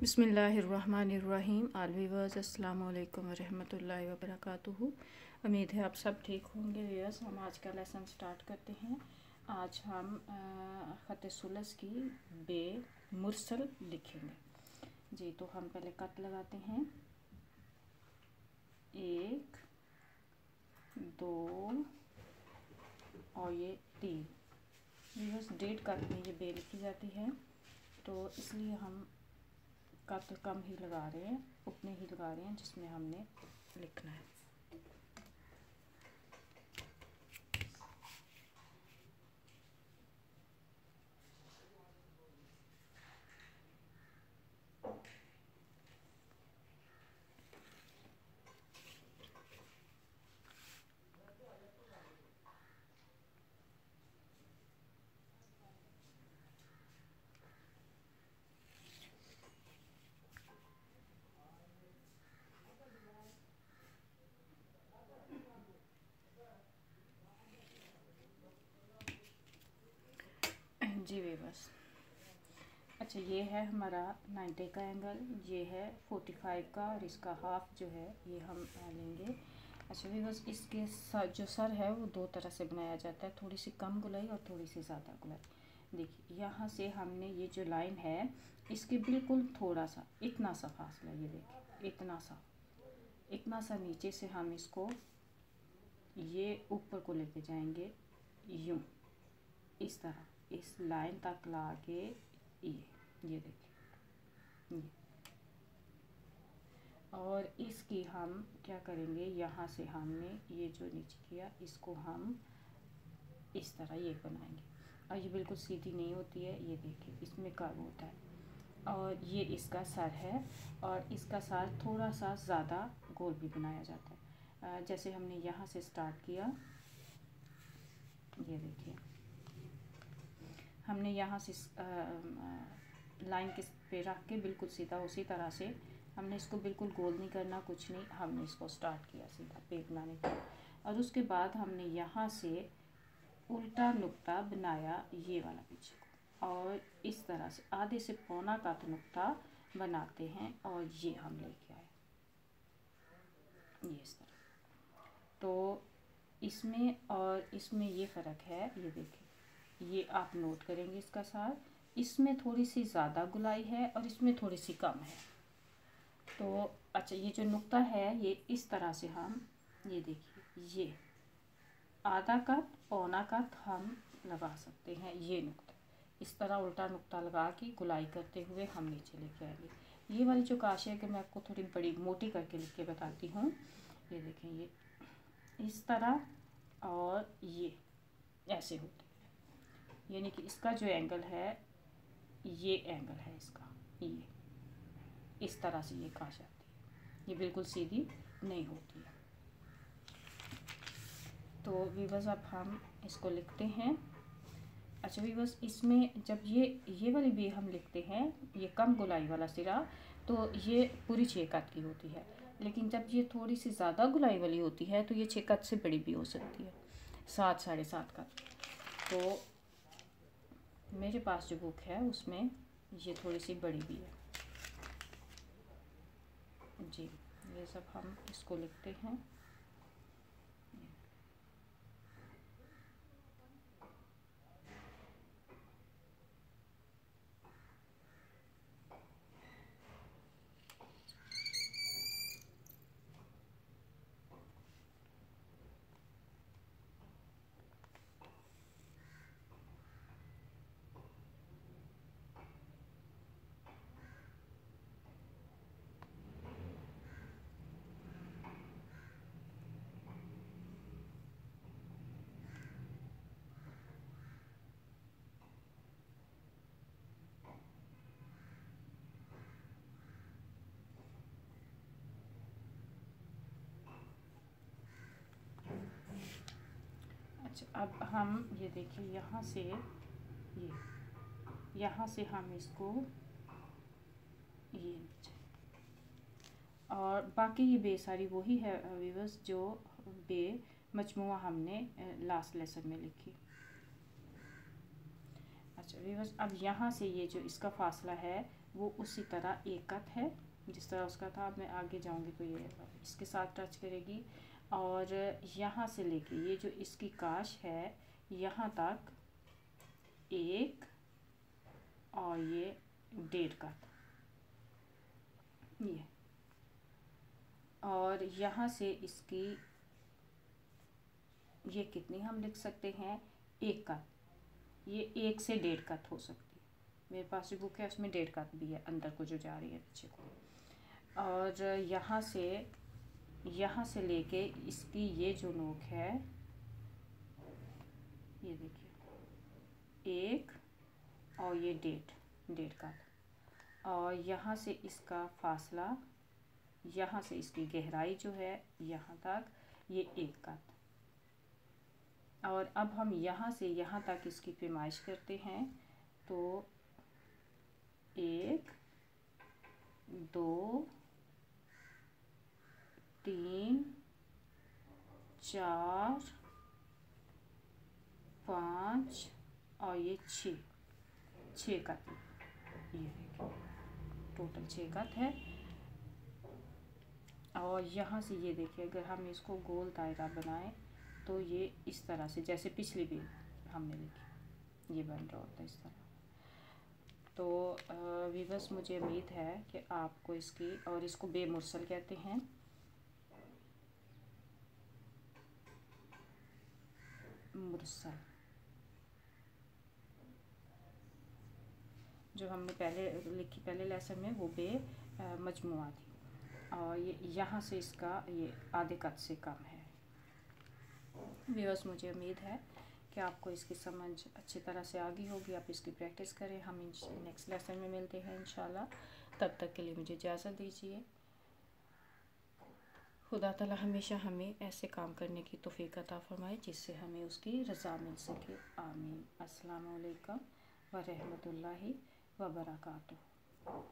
बिस्मिल्लाहिर्रहमानिर्रहीम। All viewers अस्सलाम वालेकुम वरहमतुल्लाहि वबरकातुहू। उम्मीद है आप सब ठीक होंगे। व्यूअर्स, हम आज का लेसन स्टार्ट करते हैं। आज हम ख़त सुलस की बे मुरसल लिखेंगे जी। तो हम पहले कट लगाते हैं। 1 2 और ये 3। व्यूअर्स, 1.5 कट में ये बे लिखी जाती है, तो इसलिए हम कट कम ही लगा रहे हैं, उतने ही लगा रहे हैं जिसमें हमने लिखना है। जी बस। अच्छा, ये है हमारा 90 का एंगल, ये है 45 का, और इसका हाफ जो है ये हम लेंगे। अच्छा बस, इसके जो सर है वो 2 तरह से बनाया जाता है, थोड़ी सी कम गुलाई और थोड़ी सी ज़्यादा गुलाई। देखिए, यहाँ से हमने ये जो लाइन है इसके बिल्कुल थोड़ा सा, इतना सा फासला, ये देखिए इतना सा नीचे से हम इसको ये ऊपर को लेके जाएंगे, यूँ इस तरह, इस लाइन तक ला के ये देखिए ये। और इसकी हम क्या करेंगे, यहाँ से हमने ये जो नीचे किया इसको हम इस तरह ये बनाएंगे, और ये बिल्कुल सीधी नहीं होती है, ये देखिए इसमें कर्व होता है। और ये इसका सर है, और इसका सर थोड़ा सा ज़्यादा गोल भी बनाया जाता है। जैसे हमने यहाँ से स्टार्ट किया, ये देखिए हमने यहाँ से लाइन के पे रख के बिल्कुल सीधा उसी तरह से हमने इसको बिल्कुल गोल नहीं करना, कुछ नहीं, हमने इसको स्टार्ट किया सीधा पे बनाने का। और उसके बाद हमने यहाँ से उल्टा नुक्ता बनाया, ये वाला पीछे को, और इस तरह से आधे से पौना का नुक्ता बनाते हैं, और ये हम लेके आए ये इस तरह। तो इसमें और इसमें ये फ़र्क है, ये देखिए, ये आप नोट करेंगे इसका सार, इसमें थोड़ी सी ज़्यादा गुलाई है और इसमें थोड़ी सी कम है। तो अच्छा, ये जो नुक्ता है ये इस तरह से हम, ये देखिए, ये आधा कट पौना कट हम लगा सकते हैं। ये नुक्ता इस तरह उल्टा नुक्ता लगा के गुलाई करते हुए हम नीचे लेके आएंगे। ये वाली जो काश है कि मैं आपको थोड़ी बड़ी मोटी करके लिख के बताती हूँ। ये देखें, ये इस तरह, और ये ऐसे होते हैं, यानी कि इसका जो एंगल है, ये एंगल है इसका, ये इस तरह से ये काश आती है, ये बिल्कुल सीधी नहीं होती है। तो वीवर्स, अब हम इसको लिखते हैं। अच्छा वीवर्स, इसमें जब ये वाली बे हम लिखते हैं, ये कम गुलाई वाला सिरा, तो ये पूरी 6 कट की होती है। लेकिन जब ये थोड़ी सी ज़्यादा गुलाई वाली होती है तो ये 6 कट से बड़ी भी हो सकती है, 7 साढ़े 7 कट। तो मेरे पास जो बुक है उसमें ये थोड़ी सी बड़ी भी है जी। ये सब हम इसको लिखते हैं। अच्छा, अब हम ये देखिए, यहाँ से यहाँ से हम इसको ये नीचे, और बाकी ये बे सारी वही है व्यूअर्स जो बे मजमुआ हमने लास्ट लेसन में लिखी। अच्छा व्यूअर्स, अब यहाँ से ये जो इसका फासला है वो उसी तरह एक कत है जिस तरह उसका था। अब मैं आगे जाऊंगी तो ये इसके साथ टच करेगी और यहाँ से लेके ये जो इसकी काश है यहाँ तक एक और ये 1.5 कत ये, और यहाँ से इसकी ये कितनी हम लिख सकते हैं 1 कत, ये 1 से 1.5 कत हो सकती है। मेरे पास जो बुक है उसमें 1.5 कत भी है अंदर को जो जा रही है पीछे को। और यहाँ से लेके इसकी ये जो नोक है ये देखिए 1 और ये 1.5 कत, और यहाँ से इसका फासला, यहाँ से इसकी गहराई जो है यहाँ तक ये 1 कत। और अब हम यहाँ से यहाँ तक इसकी पैमाइश करते हैं तो 1 2 3 4 5 और ये 6 कत, ये देखिए टोटल 6 कत है। और यहाँ से ये देखिए अगर हम इसको गोल दायरा बनाएं तो ये इस तरह से, जैसे पिछली भी हमने लिखी, ये बन रहा होता है इस तरह। तो वीवर्स मुझे उम्मीद है कि आपको इसकी, और इसको बेमुरसल कहते हैं, मुरसल जो हमने पहले लिखी पहले लेसन में वो मजमुआ थी। और ये यहाँ से इसका ये आधे कत से कम है। व्यूअर्स मुझे उम्मीद है कि आपको इसकी समझ अच्छी तरह से आ गई होगी। आप इसकी प्रैक्टिस करें। हम नेक्स्ट लेसन में मिलते हैं इंशाल्लाह। तब तक के लिए मुझे इजाज़त दीजिए। खुदा ताला हमेशा हमें ऐसे काम करने की तौफीक अता फरमाए जिससे हमें उसकी रज़ा मिल सके। आमीन। अस्सलाम वालेकुम व रहमतुल्लाहि व बरकातुहू।